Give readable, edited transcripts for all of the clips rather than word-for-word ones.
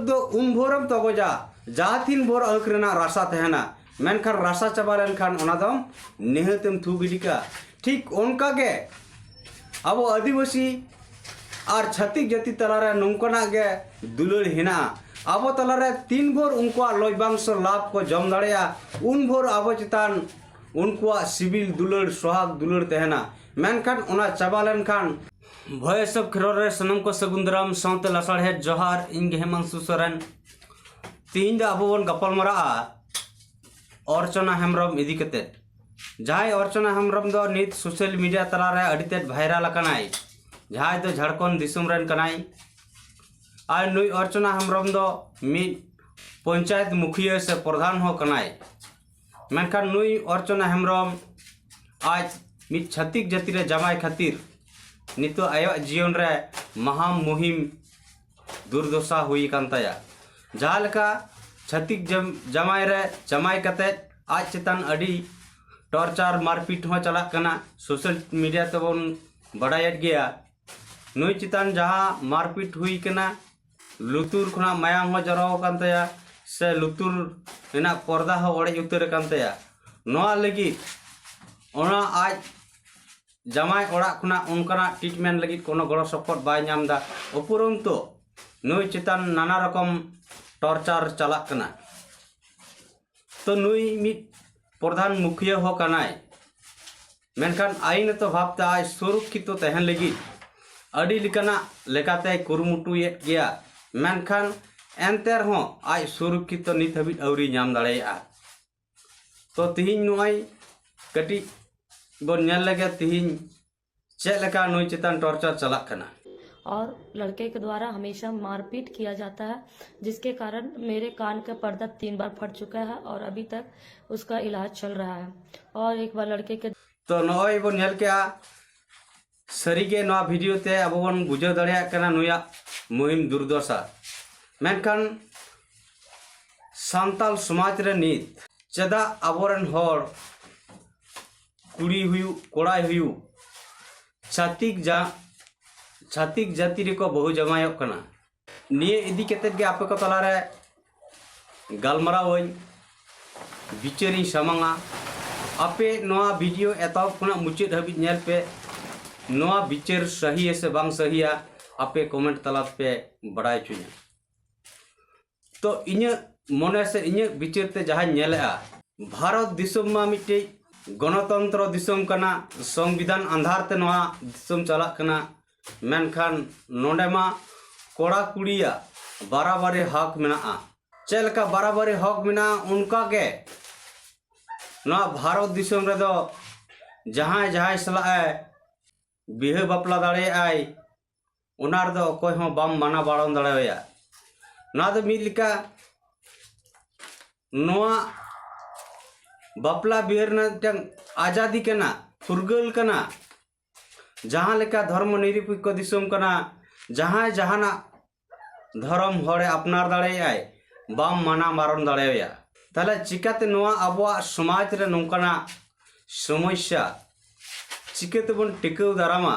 दो उन भोरम तगोजा जहाँ तीन भोर अल्करेना रासा तहना मेनखान रासा चाबा लेनखान ओनादम निहतम थू गिडिका ठीक उनका के अब आदिवासी और छत्तीक जाति तलारे नौकना गे दुलड़ हिना अब तलारे तीन भोर उनका लयबांश लाभ को जम दाड़ेया उन भोर अब चितान उनका सिविल दुलड़ सोहाग दुलड़ तहना मेनखान ओना चाबा लेनखान भय सब खेरोरे सनम को सगुंदराम साउते लसाड़े जोहार इन हेमंतु सोरेन तीन अब बन गपलमारा अर्चना हेम्ब्रम इदी कते जहां अर्चना हेम्ब्रम दो नित सोशल मीडिया तलारे अडिते भाइरल कनाई जहां दो झारखंड दिसुम रेन कनाई आर नुई अर्चना हेम्ब्रम दो मित पंचायत मुखिया से प्रधान हो कनाई मेनखान नुई अर्चना हेम्ब्रम आज मित छत्तीक जाति रे जमाई खातिर नितो आयो जीवन रे महा मुहिम दुर्दशा हुई कांताया जहाँ लेका छत्तीक जमाई रे जमाई कते आज चितान अडी टॉर्चर मारपीट हो चला कना सोशल मीडिया तबन बड़ायत गया नुई चितान जहाँ मारपीट हुई कना लुतुर खुना मायांग हो जराव कांताया से लुतुर इना पर्दा हो ओड़े उतर कांताया नोआ लगी ओना आज जमाई ओड़ा खुना उनकाना ट्रीटमेंट लगी कोनो गड़ो सपोर्ट बाय नामदा उपरंतो नुई चितान नाना रकम टॉर्चर चला कना तो नुई मित प्रधान मुखिया हो कनाय मेनखान आईन तो भावते आज सुरक्षित तो तहन लगी अड़ी लिकना लेकाते कुरुमुटुयेत गया मेनखान एनतेर हो आज सुरक्षित तो नित हबी अवरी नाम दाड़ेया तो तिहिन नुई कटी बन नेल लगे तिहिन चेलका नुई चितान टॉर्चर चला कना और लड़के के द्वारा हमेशा मारपीट किया जाता है जिसके कारण मेरे कान का पर्दा 3 बार फट चुका है और अभी तक उसका इलाज चल रहा है और एक बार लड़के के तो नॉय बन नेल के सरीगे नवा वीडियो ते अब बन बुझाव दाड़ेया कना नुया मुहिम दुर्दशा मेनखान सांताल समाज रे नित चेदा अबोरन होर कुड़ी हुयु कोड़ा हुयु छातिक जाति रे को बहु जमायो कना निये इदी केते गे आपे को तलारे गालमरावई बिचारी समांगा आपे नवा वीडियो एतब खुना मुचाद हबी नेल पे नवा बिचार सही है से बांग सहीया आपे कमेंट तला पे बड़ाय चुनिया तो इने मने से इने बिचार ते जहां नेलेआ भारत दिसम मा मिटे गणतंत्र दिसम कना संविधान आधार ते नवा दिसम चला कना मेनखान नोंडे मा कोड़ा कुड़िया बराबरी हक मेना चलका बराबरी हक मेना उनका के नवा भारत दिसम रे दो जहां जहां सलाह बिहे बापला दाड़े आई उनार दो कोई हो बाम माना बाड़न दाड़ेया ना दो मिद लिका नवा बापला बिहर न आजादी कना फुरगल कना जहाँ लेका धर्म निरपेक्ष दिसम कना जहाँ जहाना धर्म हड़े अपनार दाड़े बाम माना मारन दाड़ेया ताले चिकाते नवा आबोआ समाज रे नोंकाना समस्या चिकाते बन टिकाव दारामा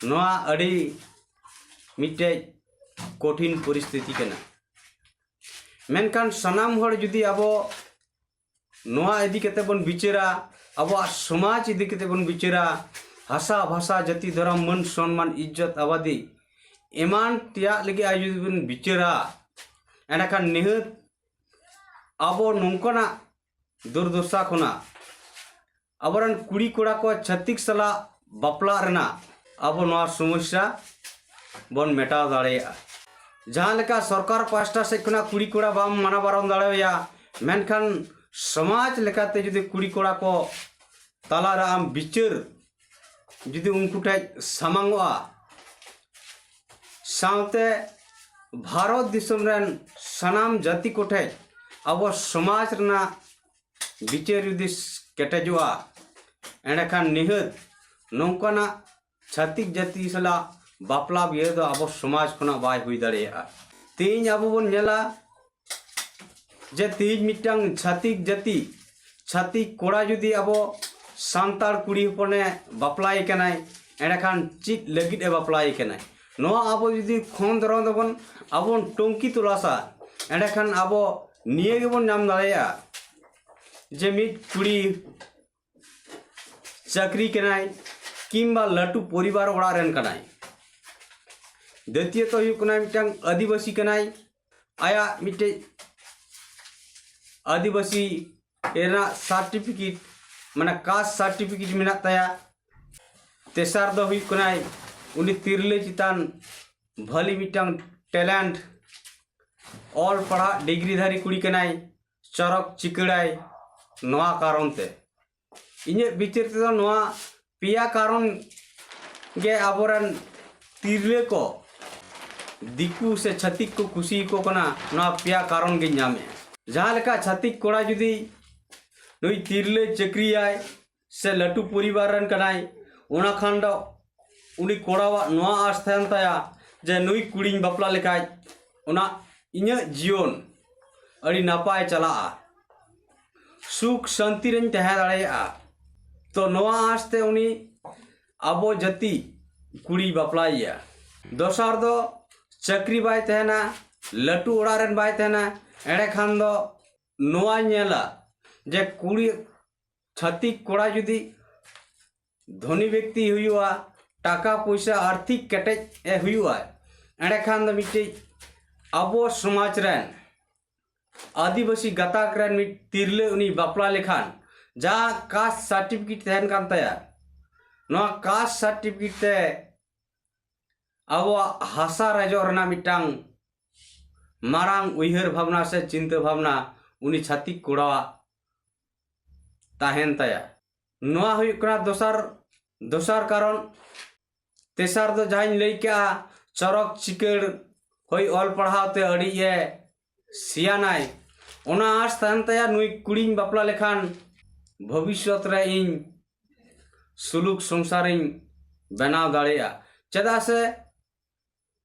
नवा अड़ी मिटे कठिन परिस्थिति कना मेनखान सनाम हड़ जुदी आबो नवा इदी केते बन बिचारा आबोआ समाज इदी केते बन बिचारा भाषा भाषा जाति धर्म मन सम्मान इज्जत आबादी एमान तिया लगी आज जुदी बन बिचारा एनाखान निहत आबो नोंकना दुर्दशा खुना आबरन कुड़ी कोड़ा को छत्तीक सला बापला रेना आबो नवा समस्या बन मेटाव दाड़ेया जहाँ लेका सरकार पास्टा से खुना कुड़ी कोड़ा बाम माना बारन दाड़ेया मेनखान समाज लेकाते जुदी कुड़ी कोड़ा को तालारा आम बिचार जुदी उनको सामांगोआ साउते भारत दिसम रेन सनाम जाति कोठे अब समाज रना बिचार जुदी केटेजुआ एंडखान निहत नौकाना छातिक जाति सला बापला बिहे दो अब समाज खुना बाय हुई दाड़ेया तीन अब बन नेला जे तीज मिटांग छातिक जाति छातिक कोड़ा जुदी अब सांतार कुड़ी हपने बापलाय कनाय एंडखान चित लगित ए बापलाय कनाय नोआ आबो जुदी खोंदरों दबन आबो टोंकी तुलासा एंडखान आबो निये गेबन नाम दाड़ेया जे मिट कुड़ी चाकरी कनाय किंबा लटू परिवार ओड़ा रेन कनाय द्वितीय तो हुई कनाय मिटंग आदिवासी कनाय आया मिटे आदिवासी एना सर्टिफिकेट माने कास्ट सर्टिफिकेट मेना ताया तेसार दो हुई कनाय उनी तिरले चितान भली मिटंग टैलेंट ऑल पढ़ा डिग्री धारी कुड़ी कनाय चरक चिकड़ाय नोआ कारण ते इने बिचार ते नोआ पिया कारण गे आबोरन तिरले को दिकू से छतिक को खुशी को कना नोआ पिया कारण गे नामे जहाँ लेका छतिक कोड़ा जुदी नुई तिरले चक्री आय से लटू परिवार रन कनाय उना खंड उनी कोड़ावा नोआ आस थायन ताया जे नुई कुड़ीन बापला लेकाय उना इन्या जीवन अड़ी नापाय चला सुख शांति रन तहे दाड़ेया तो नोआ आसते उनी आबो जति कुड़ी बापलाइया दोसार दो चक्री बाय तहना लटू ओड़ा रेन बाय तहना एड़े खान दो नोआ नेला जे कुड़ी छतिक कोड़ा जुदी धनी व्यक्ति हुआ टाका पैसा आर्थिक केटेज ए हुआ एड़े खान दो मिट्टी आबो समाज रेन आदिवासी गाताक रेन मिट तिरले उनी बापला लेखान जा कास्ट सर्टिफिकेट तहन कान ताया नोआ कास्ट सर्टिफिकेट ते आबो हासा राजो रना मिटांग मारांग उइहर भावना से चिंता भावना उनी छातिक कोड़ा ताहेन ताया नोआ हुई कना दोसार कारण तेसार दो जाइन लई क्या चरक चिकड़ होई ऑल पढ़ाते अड़ी ये सियानाय ओना आस ताहेन ताया नुई कुड़ीन बापला लेखान भविष्यत रे इन सुलूक संसारिन बनाव दाड़ेया चेदा से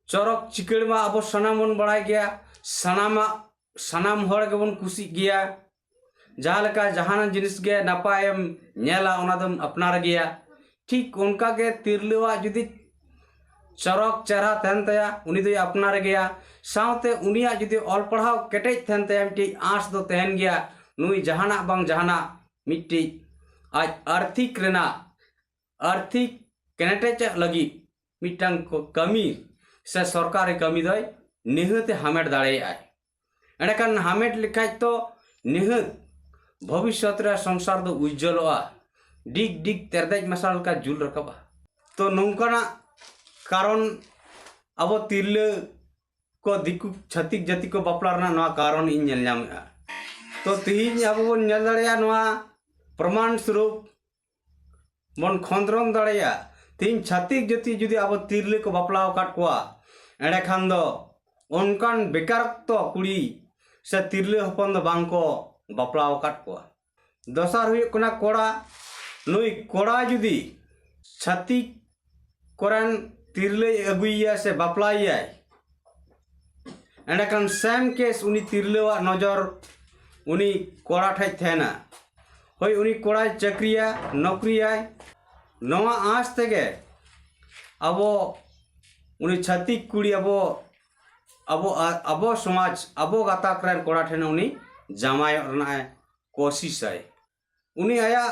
चरक चिकड़ मा अब सनाम बन बढ़ाई गया सनाम हर गेबन खुशी गया जहाँ लेका जहान जिनिस गे नापायम नेला ओनादम अपनार गया ठीक उनका के तिरलेवा जुदी चरक चेहरा तहन तया उनी दो अपनार गया सावते उनिया जुदी ऑल पढ़ाव केटेज तहन तया मिट्टी आस दो तहन गया नुई जहाना बांग जहाना मिट्टी आज आर्थिक केनेटेज लगी मिटंग को कमी से सरकारी कमी दो निहते हामेट दाड़ेया एंडकान हामेट लिखाज तो निहत भविष्य रे संसार दो उज्जवलोआ डिग डिग तेरदेज मसाल का जुल रकबा तो नौकाना कारण अब तिरले को दिकु छतिक जाति को बापला रना नोआ कारण इन नेल नामेगा तो तिहिन अब बन नेल दाड़ेया नोआ प्रमाण स्वरूप बन खंद्रम दाड़ेया तिहिन छतिक जाति जुदी अब तिरले को बापला काट कोआ एड़े खान दो उनकान बेकारत्व कुड़ी से तिरले हपन दो बांग को बापला काट कोआ दोसार हुई कना कोड़ा नुई कोड़ा जुदी छतिक कोरन तिरले अगुइया से बापलाइया एंडकान सेम केस उनी तिरलेवा नजर उनी कोड़ा ठाई थेना होई उनी कोड़ा चक्रिया नौकरिया नवा आस तेगे अबो उनी छतिक कुड़ी अबो समाज अबो गाताक रेन कोड़ा ठेना उनी जामाय रना कोशिश है उनी आया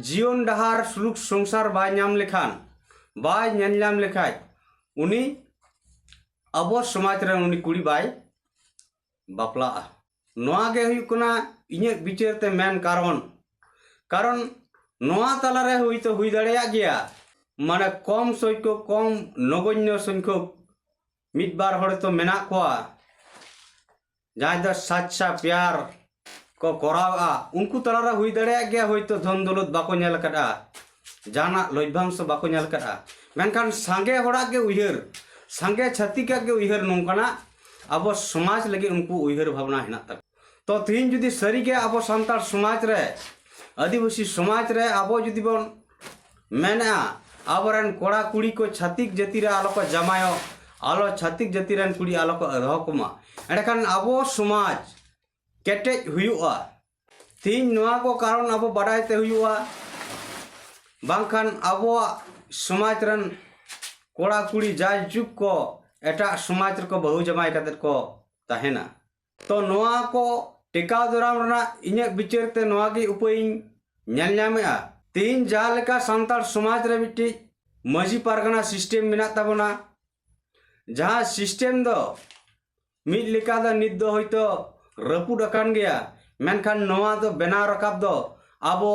जीवन डहार सुलूक संसार बाय नाम लेखान बाय नाम लेखाय उनी अबो समाज रेन उनी कुड़ी बाय बापला नोआ गे हुई कना इने विचार ते मेन कारण नोआ तला रे हुई तो हुई दाड़ेया गया माने कम संख्यक कम नगण्य संख्यक मिट बार हड़ तो मेना कोआ जहाँ दो सच्चा प्यार को करावा उनको तला रे हुई दाड़ेया गया हुई तो धन दौलत बाको नेल कदा जाना लभ्यांश बाको नेल कदा मेनखान सांगे हड़ा के उइहर सांगे छतिका के उइहर नोंकाना अब समाज लगे उनको उइहर भावना हेना तक तो तीन जुदी सरी के अब सांतार समाज रे आदिवासी समाज रे अब जुदी बन मेना आबरन कोड़ा कुड़ी को छतिक जाति रे आलो को जमायो आलो छतिक जाति रेन कुड़ी आलो को रहकमा एंडखान अब समाज केटेज हुआ तीन नोआ को कारण अब बड़ाइते हुआ बांखान अब समाज रेन कोड़ा कुड़ी जाय जुग को एटा समाज को बहु जमाई कते को तहेना। तो नोआ को टिकाव दराम रना इन्हें विचार ते नोआ की उपाय नेल नामेआ तीन जालेका सांतार समाज रे मिट्टी मजी पारगना सिस्टम मिना ताबोना जहाँ सिस्टम दो मिड लिका दा निद दो होइतो रपुड अकान गया मेनखान नोआ दो बेना रकाब दो आबो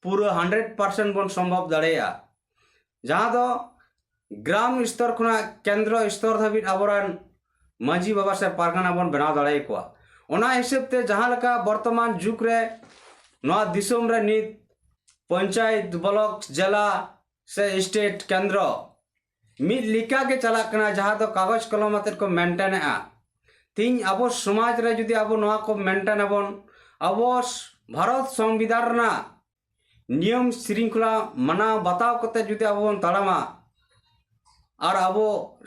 पूरा 100% बन संभव दाड़ेया जहाँ दो ग्राम स्तर खुना केंद्र स्तर धाबी आबोरान मजी बाबा से पारगना बन बनाव दाड़े को ओना हिसाब ते जहाँ लका वर्तमान जुग रे नोआ दिसोम रे नित पंचायत ब्लॉक जिला से स्टेट केंद्र मिड लिका के चला कना जहाँ दो कागज कलम आते को मेंटेन आ तीन अब समाज रे जुदी अब नोआ को मेंटेन आबन अब भारत संविधान ना नियम श्रृंखला मना बताव कते जुदी अब बन ताड़ामा और अब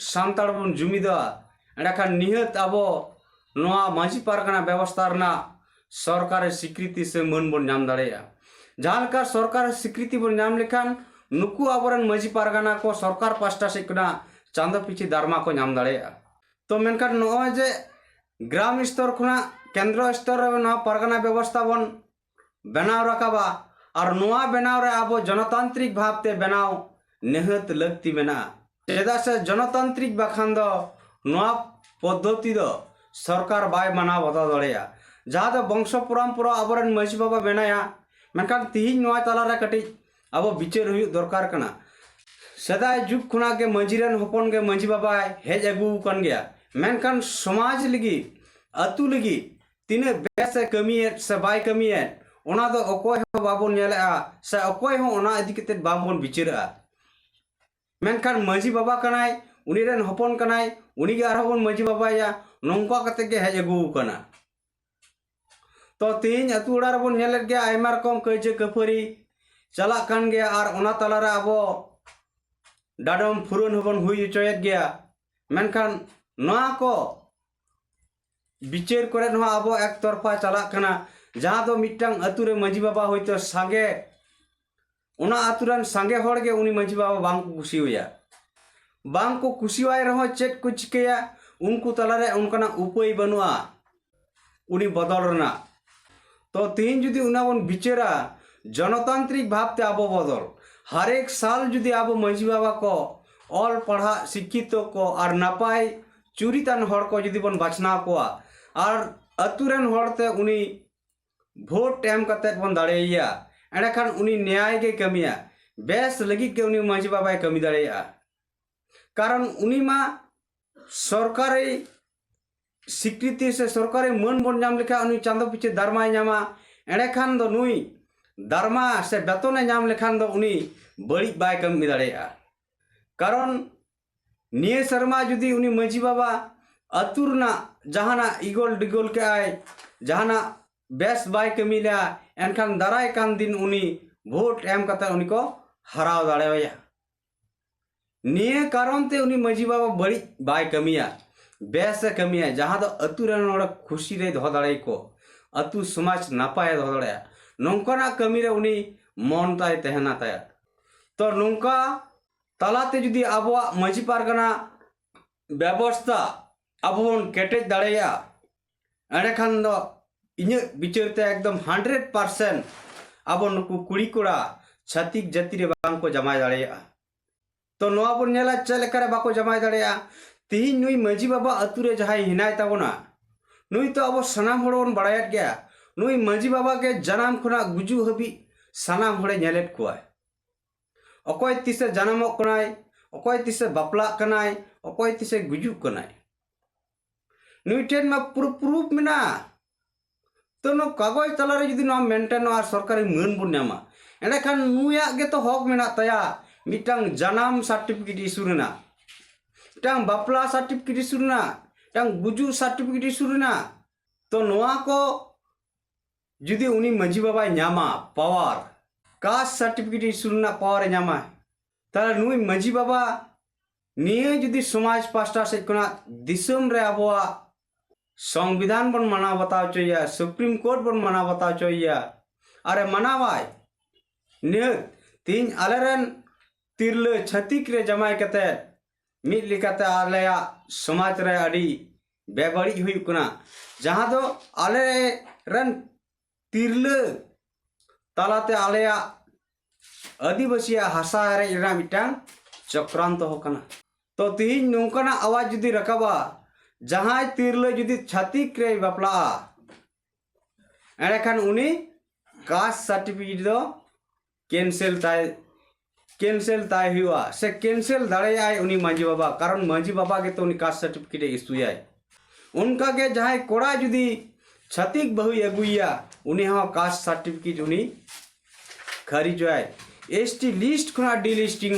सान्ताड़ बन जुमिदा एंडखान निहत अब नोआ मांझी पारगना व्यवस्था रना सरकार स्वीकृति से मन बन नाम दाड़ेया जहाँ लेका सरकार स्वीकृति बन नाम लेखान नुकु आबरन मांझी पारगना को सरकार पास्टा से कना चांदो पीछे दारमा को नाम दाड़ेया। तो मेनखान नोआ जे ग्राम स्तर खुना केंद्र स्तर रे नोआ पारगना व्यवस्था बन बनाव रखाबा और नोआ बनाव रे अब जनतांत्रिक भाव ते बनाव निहत लगती मेना चेदा से जनतांत्रिक बाखान दो नोआ पद्धति दो सरकार बाय माना बता दड़ेया जहाँ दो वंश परंपरा आबरन मांझी बाबा बनाया मेनखान तीन नोआ तला रे कटी अब विचार हुई दरकार कना सदाय जुग खुना के मांझीरन हपन के मांझी बाबा हेज अगू कन गया मेनखान समाज लगी अतु लगी तीने बेस से कमी से बाय कमी ओना दो अकोय हो बाबन नेला से अकोय हो ओना इदी कते बाबन विचारा मेनखान मांझी बाबा कनाय उनी रन हपन कनाय उनी के आरहबन मांझी बाबा या नोंका कते के हेज अगू कना। तो तीन अतु उड़ा रबन नेल गया आयमा रकम कइजे कफरी चला कान गया और ओना तला रे अब डाडम फुरन हबन हुई चयत गया मेनखान नोआ को विचार करे नोआ अब एक तरफा चला कना जहाँ दो मिटंग अतु रे मांझी बाबा होइतो सांगे ओना अतुरन सांगे होड़ के उनी मांझी बाबा बांग को खुशी होया बांग को खुशी वाय रहो चेक को चिकेया उनको तला रे उनका उपाय बनुआ उनी बदल रना। तो तीन जुदी उना बन विचारा जनतांत्रिक भाव ते आबो बदल हर एक साल जुदी आबो मांझी बाबा को ऑल पढ़ा शिक्षित को और नपाय चुरीतान हड़ को जुदी बन बाछना को और अतुरन हड़ते उनी भोट एम कते बन दाड़ेया एंडखान उनी न्याय के कमिया बेस लगी के उनी मांझी बाबा कमी दाड़ेया कारण उनी मा सरकारी स्वीकृति से सरकारी मन बन नाम लेखा उनी चांदो पीछे दारमा नामा एंडखान दो नुई दारमा से बेतने नाम लेखान दो उनी बड़ी बाय कमी दाड़ेया कारण निये शर्मा जुदी उनी मांझी बाबा अतुरना जहाना इगोल डिगोल के आय जहाना बेस बाय कमी ला एनखान दाराय कान दिन उनी भोट एम कता उनी को हराव दाड़ेया निये कारण ते उनी मांझी बाबा बड़ी बाय कमिया बेस कमिया जहाँ दो अतुरन हड़ खुशी रे दो दाड़े को अतु समाज नापाय दो दाड़ेया नौकाना कमी रे उनी मन ताय तहना ताया। तो नौका तलाते जुदी आबो मांझी पारगना व्यवस्था आबो बन केटेज दाड़ेया एंडखान दो इन्हें विचारते एकदम 100% अब नुकु कुड़ी कोड़ा छातिक जाति रे बांग को जमाय दाड़ेया। तो नोआ बन नेला चलेकर बाको जमाय दाड़ेया तीन नुई मांझी बाबा अतु रे जहाय हिनाय ताबोना नुई तो अब सनाम हड़ बन बाड़ायत गया नुई मांझी बाबा के जनाम खुना गुजु हबी सनाम हड़े नेलेत कोय अकोय तिसे जनामक कनाय अकोय तिसे बापला कनाय अकोय तिसे गुजु कनाय नुई ठेन मा प्रूफ मेना। तो नो कागज तलारे जुदी नो मेंटेन और सरकारी मन बन नामा एंडखान नुया गे तो हक मेना ताया मिटांग जनाम सर्टिफिकेट इशू रेना मिटांग बापला सर्टिफिकेट इशू रेना मिटांग गुजु सर्टिफिकेट इशू रेना। तो नोआ को जुदी उनी मांझी बाबा नामा पावर कास्ट सर्टिफिकेट इशू रेना पावर नामा ताले नुई मांझी बाबा निये जुदी समाज पास्टा से कोना दिसम रे आबोआ संविधान बन मना बताओ चाहिए सुप्रीम कोर्ट बन मना बताओ चाहिए अरे मनावाय ने तीन अलरन तिरले छतिक रे जमाय कते मिद लेकाते आलेया समाज रे अड़ी बेबड़ी हुई कना जहां दो आले रन तिरले तालाते आलेया आदिवासी हासा रे इरा मिटांग चक्रांत हो कना तो तीन नौकना आवाज जुदी रकाबा जहां तिरले जुदी छातिक रे बापला एंडे खान उनी कास्ट सर्टिफिकेट दो कैंसिल ताय हुआ से कैंसिल दाड़े उनी मांझी बाबा कारण मांझी बाबा के तो उनी कास्ट सर्टिफिकेट इशूया उनका के जहां कोड़ा जुदी छतिक बहु अगुया उनी हाँ कास्ट सर्टिफिकेट उनी खारिज एसटी लिस्ट खुना डिलिस्टिंग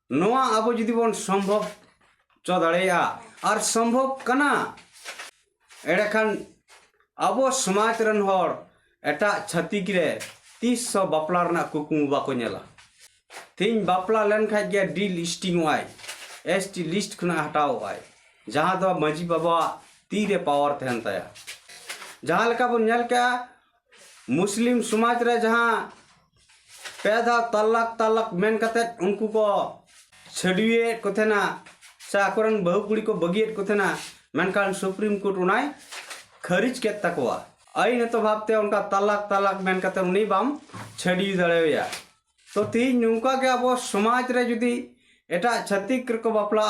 नोआ अब जुदी बन संभव चो दाड़ेया और संभव कना एड़े खान अब समाज रन हर एटा छतिक रे 300 बापला रना कुकुम बाको नेला तीन बापला लेन खाय गे डी लिस्टिंग एसटी लिस्ट खुना हटाओ जहां दो मांझी बाबा तीरे पावर तहन ताया जहां लका बन नेल का मुस्लिम समाज रे जहां पैदा तलाक मेन कते उनको को छड़िए को थेना से आकोरन बहु कुड़ी को बगियत को थेना मेनकान सुप्रीम कोर्ट उनाय खारिज के तकवा आई ने तो भाबते उनका तलाक मेन कते उनी बाम छड़ी दड़ेया तो तीन नुका के अब समाज रे जुदी एटा छत्तीक को बापला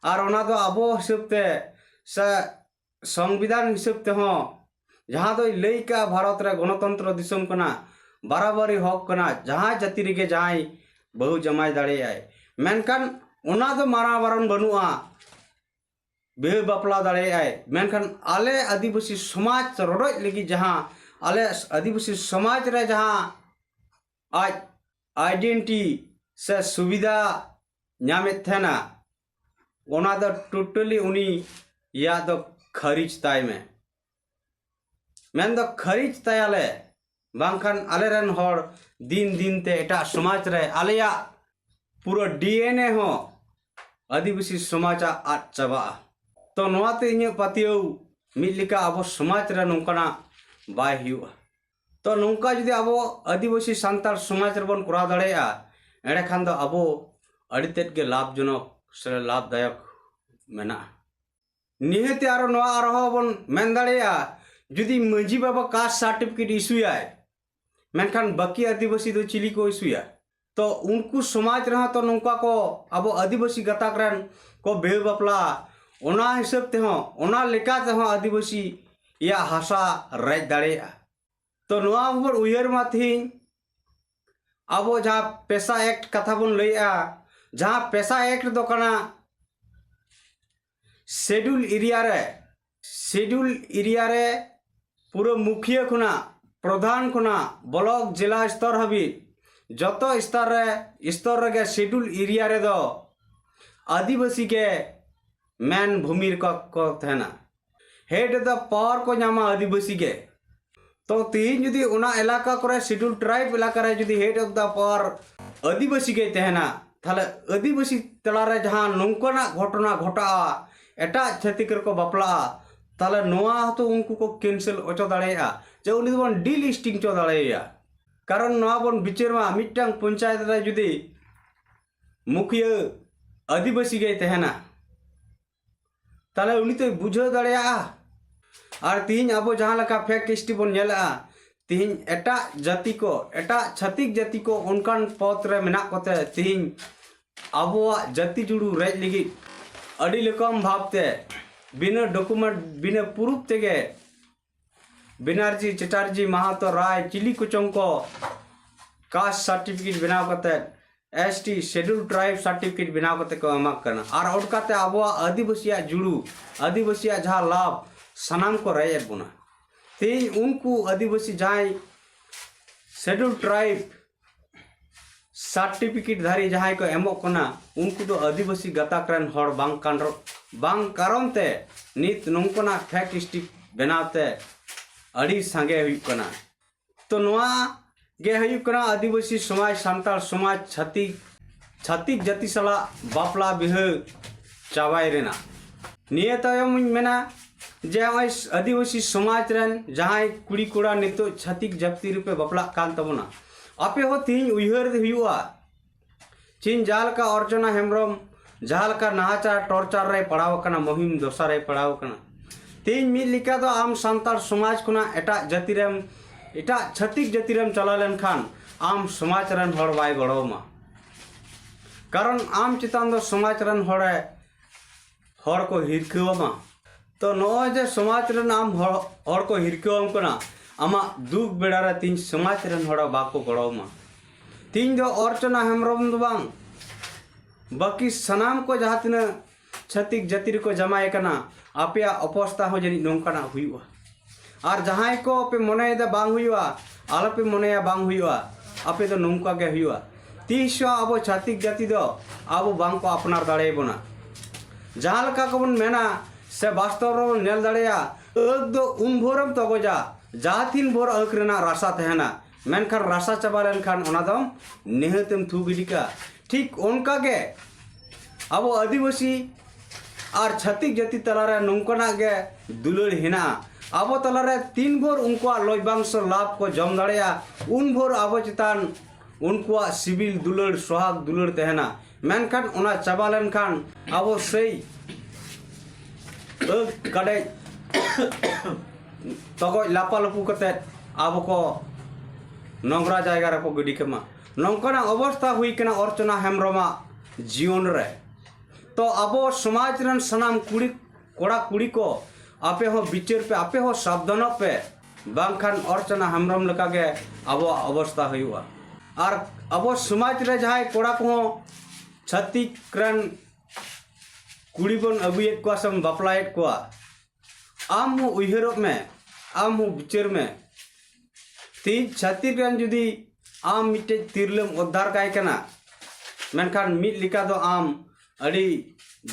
और ओना दो अब हिसाबते से संविधान हिसाबते हो जहां दो लैका भारत रे गणतंत्र दिसम कना बराबरी हक कना जहां जाति रे जहां बहु जमाय दाड़े मेनकान ओना दो मारा बारन बनुआ बेह बापला दाड़े मेनखान आले आदिवासी समाज रोडोज लगी जहां आले आदिवासी समाज रे जहां आज आइडेंटिटी से सुविधा नामे थेना ओना दो टोटली उनी या दो खारिज ताय में मेन दो खारिज तायाले बांखान आले रन हर दिन दिन ते एटा समाज रे आलेया पूरा डीएनए हो आदिवासी समाज आद चाबा तो नोआते इन्हें पातियो मिलिका अब समाज रे नौकना बाय हुआ तो नौका जुदी अब आदिवासी सांतार समाज रे बन करा दाड़ेया एड़े खान दो अब अड़ितेट के लाभजनक से लाभदायक मेना निहते आरो नोआ आरो बन मेन दाड़ेया जुदी मांझी बाबा कास्ट सर्टिफिकेट इशूया मेनखान बाकी आदिवासी दो चिली को इशूया तो उनको समाज रहा तो नौका को अब आदिवासी गताक रन को बेह बापला ओना हिसाब ते हो ओना लेका ते हो आदिवासी या हासा राज दाड़ेया तो नोआ पर उयर माथी अब जहाँ पेशा एक्ट कथा बन लैया जहाँ पेशा एक्ट दो कना शेड्यूल एरिया रे पूरा मुखिया खुना प्रधान खुना ब्लॉक जिला स्तर हाबी जतो स्तर रे शेड्यूल एरिया रे दो आदिवासी के मैन भूमि को थेना हेड द पावर को नामा आदिवासी के तो तीन जुदी उना इलाका करे शेड्यूल ट्राइब इलाका रे जुदी हेड ऑफ द पावर आदिवासी के तहना थाले आदिवासी तला रे जहां नौकना घटना घटा एटा छतिक को बापला ताले नोआ तो उनको को कैंसिल ओचो दाड़ेया जे उनी बन डिलिस्टिंग चो दाड़ेया कारण नोआ बन बिचार मा मिटांग पंचायत रे जुदी मुखिया आदिवासी के तहना ताले उनी तो बुझो दाड़ेया और तीन अब जहां लका फैक्ट हिस्ट्री बन नेला तीन एटा जाति को एटा छतिक जाति को उनकान पत्र मेना कोते तीन अबवा जाति जुड़ू रेज लगी अड़ी लेकम भावते बिना डॉक्यूमेंट बिना प्रूफ तेगे बिनारजी चटर्जी महातो राय चिली कुचों को कास्ट सर्टिफिकेट बनाव करते एसटी शेड्यूल ट्राइब सर्टिफिकेट बनाव करते को अमाक करना और उड़काते अब आदिवासिया जुड़ू आदिवासिया जहाँ लाभ सनाम को रेज बुना तीन उनको आदिवासी जहाँ शेड्यूल ट्राइब सर्टिफिकेट धारी जहाँ को एमो कना उनको तो आदिवासी गताकरन हर बांग कारण ते नित नौकना फैक्ट स्टिक बनाते अड़ी सांगे हुई कना तो नोआ गे हुई कना आदिवासी समाज सांताल समाज छत्तीक जाति सला बापला बिह चाबाय रेना निये तायम मेना जे आदिवासी समाज रन जहाँ कुड़ी कोड़ा नितो छत्तीक जाति रूपे बापला कान तबना आपे हो तीन उयहर हुआ चीन जहाँ का अर्चना हेम्ब्रम जहाँ का नाहाचार टॉर्चर रे पड़ाव कना महिम दोसार रे पड़ाव कना तीन मिल लिखा तो आम सांतार समाज खुना एटा जातिरेम एटा छत्तीक जातिरेम चला लेन खान आम समाज रन हर बाय गड़ोमा कारण आम चितान दो समाज रन हर को हिरकमा तो नॉय जे समाज रन आम हर को हिरकम कना आमा दुख बेड़ा रे तीन समाज रन हर बाको गड़ोमा तीन दो अर्चना हेम्ब्रम दो बांग बाकी सनाम को जहाँ तीन छत्तीक जाति को जमाए कना आपे अवस्था हो जानी नौकाना हुआ और जहाँ को पे मने बांग हुआ आलो पे मने बांग हुआ आपे तो नौका के हुआ तीस अब छत्तीक जाति दो अब बांग को अपनार दाड़े बना जहाँ लका को बन मेना से वास्तव रो नेल दाड़ेया अग दो उन भोरम तो गोजा जहाँ तीन भोर अग रेना रासा तहना मेनखान रासा चाबा लेनखान ओना दो नेहतेम थू गिडिका ठीक उनका के अब आदिवासी और छत्तीक जाति तलारे नौकना गे दुलड़ हेना अब तलारे तीन भोर उनको लयबांश लाभ को जम दाड़ेया उन भोर अब चितान उनको सिविल दुलड़ सोहाग दुलड़ तहना मेनखान ओना चाबा लेनखान अब सही कड़े तगो लापा लपू कते अब को नोंगरा जायगा रे को गिडी कमा नौकना अवस्था हुई कना अर्चना हेम्ब्रम जीवन रे तो अब समाज रन सनाम कुड़ी कोड़ा कुड़ी को आपे हो बिचार पे आपे हो सावधान पे बांखान अर्चना हेम्ब्रम लका के अब अवस्था हुआ और अब समाज रे जहां कोड़ा को छत्तीक रन कुड़ी बन अगुएट को सम बापलाएट को आम हो उयहर में आम हो बिचार में तीन छत्तीक रन जुदी आम मिटे तिरलम उद्धार काय कना मेनखान मिट लिका दो आम अड़ी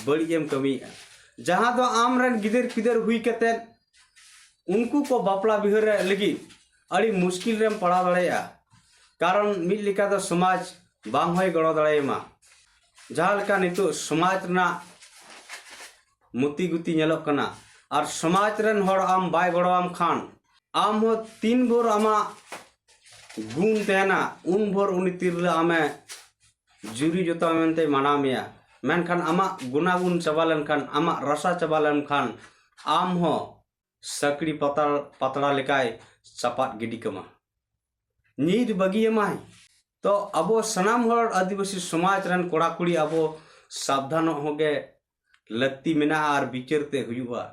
बड़ीएम कमी जहाँ दो आम रन गिदर पिदर हुई कते उनको को बापला बिहर लगी अड़ी मुश्किल रेम पड़ा दड़ेया कारण मिट लिका दो समाज बांग होय गड़ो दड़ेमा जहाँ लका नितो समाज ना मुती गुती नेलोक कना और समाज रन हर आम बाय गड़ो आम खान आम हो तीन भोर आमा गुण तहना उन भोर उनी तिरला आमे जुरी जोता मेनते माना मिया मेनखान आमा गुनागुन चाबा लेनखान आमा रसा चाबा लेनखान आम हो सकड़ी पतड़ा लेकाय चपाट गिडी कमा नीर बगी माय तो अब सनाम हर आदिवासी समाज रन कोड़ा कुड़ी अब सावधान होगे लत्ती मेना और बिचरते हुआ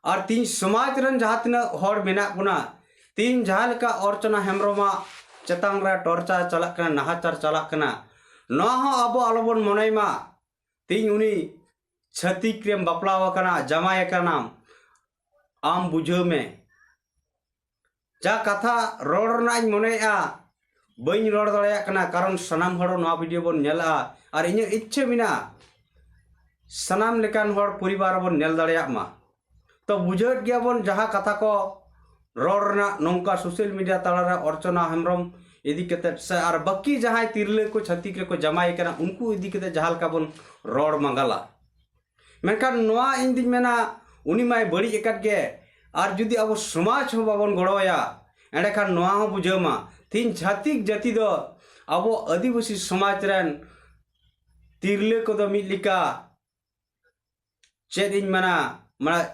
और तीन समाज रन जहाँ तीन हर मेना बुना तीन जहाँ लका अर्चना हेम्ब्रम चेतान रे टॉर्चर चला कना नाहाचार चला कना ना हो अब आलोबन मनेमा तीन उनी छत्तीक रेम बापलाव कना जमाए कना आम बुझे में जा कथा रोड ना मनेया बई रोड दड़ेया कना कारण सनाम हर ना वीडियो बन नेला और इन इच्छा बिना सनाम लेकान हर परिवार बन नेल दड़ेया मा तो बुझेट गया बन जहाँ कथा को रोड ना नौका सोशल मीडिया तलारा अर्चना हेम्ब्रम इदी कते से और बाकी जहाँ तिरले को छत्तीक को जमाए कना उनको इदी कते जहाँ का बन रोड मंगाला मेनखान नोआ इंदी मेना उनी माय बड़ी एकट गे और जुदी अब समाज हो बाबन गड़ोया एंडेखान नोआ हो बुझेमा तीन छत्तीक जाति दो अब आदिवासी समाज रन तिरले को दो मिलिका चेद इन मना माने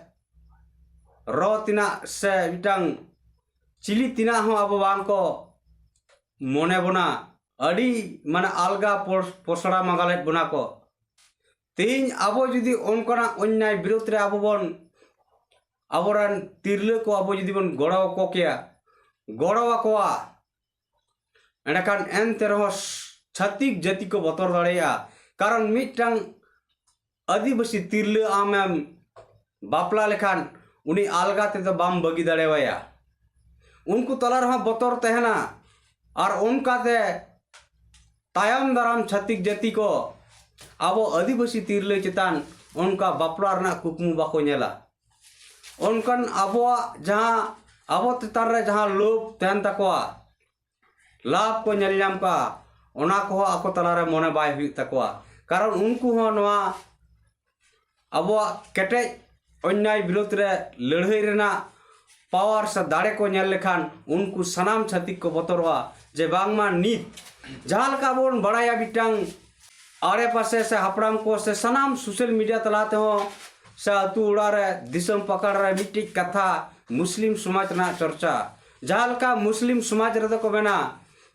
रो तिना से बिटांग चिली तिना हो अब बांग को मोने बना अड़ी माने अलगा पोसड़ा मंगालेट बना को तीन अब जुदी उनकना अन्याय विरोध रे अब बन अबरन तिरले को अब जुदी बन गड़ो को किया गड़ो कोआ एंडकान एन तेरह छत्तीक जाति को बतर दड़ेया कारण मिटांग आदिवासी तिरले आमेम बापला लेखान उनी अलगा ते तो बाम बगी दड़ेवाया उनको तला रहा बतर तहना और उनका ते तायम दाराम छत्तीक जाति को अब आदिवासी तिरले चितान उनका बापला रना कुकमु बाको नेला उनकन अब जहाँ अब चितान रे जहाँ लोभ तहन तकवा लाभ को नेल नाम का ओना को आको तला रे मोने बाय हुई तकवा कारण उनको हो नवा अब केटे अन्याय विरोध रे लड़ाई रेना पावर से दाड़े को नेल लेखान उनको सनाम छातिक को बतरवा जे बांगमा नीत जहां का बोन बड़ाया बिटांग आड़े पासे से हापड़ाम को से सनाम सोशल मीडिया तलाते हो से अतु उड़ारे दिसम पकड़ रे मिट्टी कथा मुस्लिम समाज ना चर्चा जहां का मुस्लिम समाज रे को बेना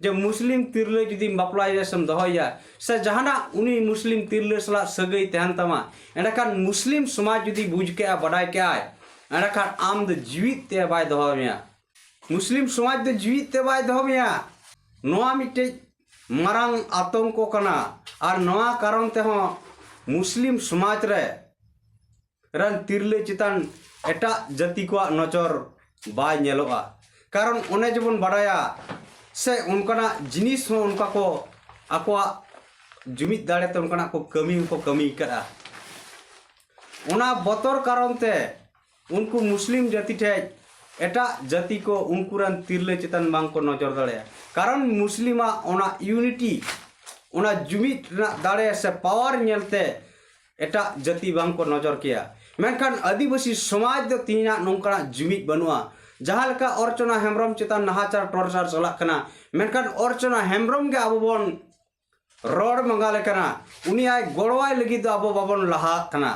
जे मुस्लिम तिरले जुदी बापला सम दहया से जहाना उनी मुस्लिम तिरले सला सगई तहन तमा एंडखान मुस्लिम समाज जुदी बुझ के बड़ाय के आय एंडखान आम द जीवित ते बाय दहमिया मुस्लिम समाज द जीवित ते बाय दहमिया नोआ मिट्टे मारांग आतंको कना और नोआ कारण ते हो मुस्लिम समाज रे रन तिरले चितान एटा जाति को नजर बाय नेलोआ कारण ओने जबन बड़ाया से उनका जिनिस हो उनका को आको जुमित दाड़े ते उनका को कमी करा उना बतर कारण ते उनको मुस्लिम जाति ठे एटा जाति को उनको रन तिरले चितान बांग को नजर दाड़े कारण मुस्लिमा ओना यूनिटी ओना जुमित दाड़े से पावर नेलते एटा जाति बांग को नजर किया मेनखान आदिवासी समाज दो तीना नोंका जुमित बनुआ जहां का अर्चना हेम्ब्रम चितान नहाचार टॉर्चर चलना मेनखान अर्चना हेम्ब्रम के अब बन रोड मंगाले कना उनी आय गोड़वाय लगी तो अब बाबन लहा कना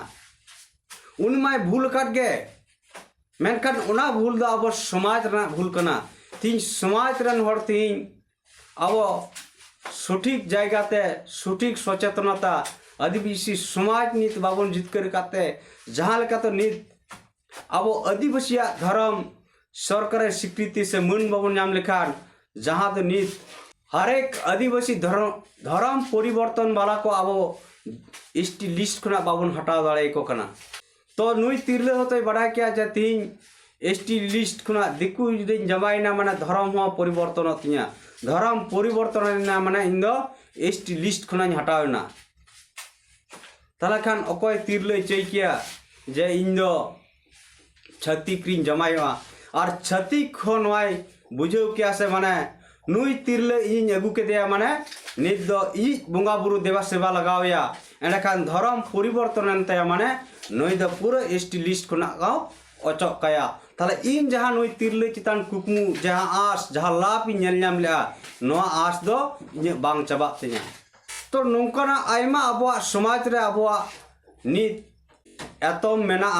उन माय भूल कर गे मेनखान उना भूल दो अब समाज रना भूल कना तीन समाज रन हर तीन अब सठिक जायगा ते सठिक सचेतनता आदिवासी समाज नीत बाबन जितकर काते जहां लेका तो नीत अब आदिवासी धर्म सरकार स्वीकृति से मन बाबन नाम लेखान जहां तो नीत हरेक आदिवासी धर्म परिवर्तन वाला को अब एसटी लिस्ट खुना बाबन हटाव दाड़े को कना तो नुई तिरले होते बड़ा क्या जे तीन एसटी लिस्ट खुना दिकु दिन जमाइना माने धर्म हो परिवर्तन होतिया धर्म परिवर्तन ना माने इन दो एसटी लिस्ट खुना हटावना तला खान अकोय तिरले चैकिया जे इन दो छत्तीक रिन जमाइवा और छत्तीक हो नय बुझो क्या से माने नुई तिरले इन अगु के दिया माने नित दो ई बंगा बुरु देवा सेवा लगावया एंडखान धर्म परिवर्तन एनते माने नुई द पूरा एसटी लिस्ट खुना गाव अचक काया ताले इन जहां नुई तिरले चितान कुकमु जहां आस जहां लाभ नेल नाम लेआ नोआ आस दो इन बांग चबा तिया तो नोंकाना आयमा अबवा समाज रे अबवा नित एतम मेना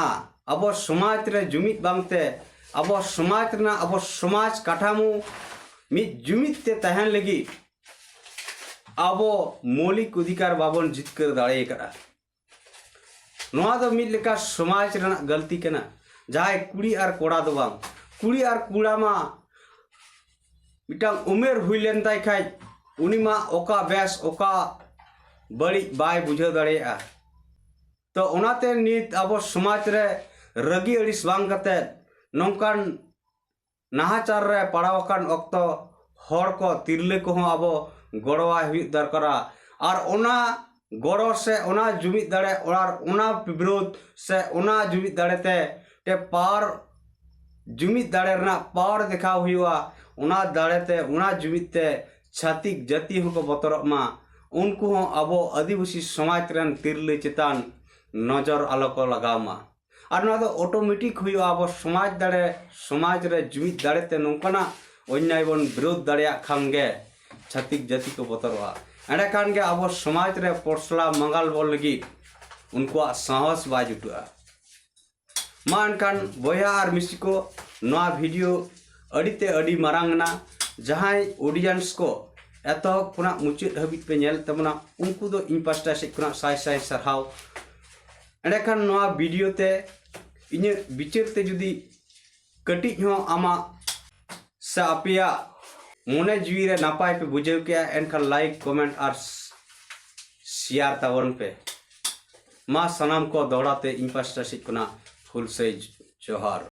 अब समाज रे जुमित बांगते अब समाज ना अब समाज काठामु मित जुमित ते तहन लगी अब मौलिक अधिकार बाबन जितकर दाड़े करा नोआ दो मित लेका समाज रना गलती कना जाय कुड़ी और कोड़ा दो बांग कुड़ी और कूड़ा मा मिटांग उमेर हुइलेन ताई खाय उनी मा ओका बेस ओका बड़ी बाय बुझे दाड़ेया तो ओनाते नित अब समाज रे रगी अड़िस बांग कते नौकान नाहाचार रे पड़ावकान अक्तो हर को तिरले को अब गड़वा हुई दरकारा और ओना गड़ो से ओना जुमित दाड़े और ओना विरोध से ओना जुमित दाड़े ते पावर जुमित दाड़े रना पावर देखा हुआ ओना दाड़े ते ओना जुमित ते छातिक जाति हो बतरक मा उनको अब आदिवासी समाज रन तिरले चितान नजर आलो को लगामा और ना ऑटोमेटिक हुआ अब समाज दाड़े समाज रे जुमित दाड़े ते नोंकाना अन्याय बन विरोध दाड़िया खानगे छातिक जाति को बतरवा एंडे खान के अब समाज रे पोसला मंगाल बोल लगी उनको साहस बाजुटा मा एनखान बया और मिसी को नवा वीडियो अड़ीते अड़ी मारांगना जहां ऑडियंस को एत खुना मुचाद हाबिज पे नेल तबना उनको दो इन पास्टा से खुना साय साय सरहाव एंडे नवा वीडियो ते इन विचार ते जुदी कटी हो आमा से अपिया मोने जीवी रे नापाय पे बुझे क्या एनखान लाइक कमेंट और शेयर तावन पे मा सनाम को दौड़ाते इन पास्टा से खुना फुल से जोहार।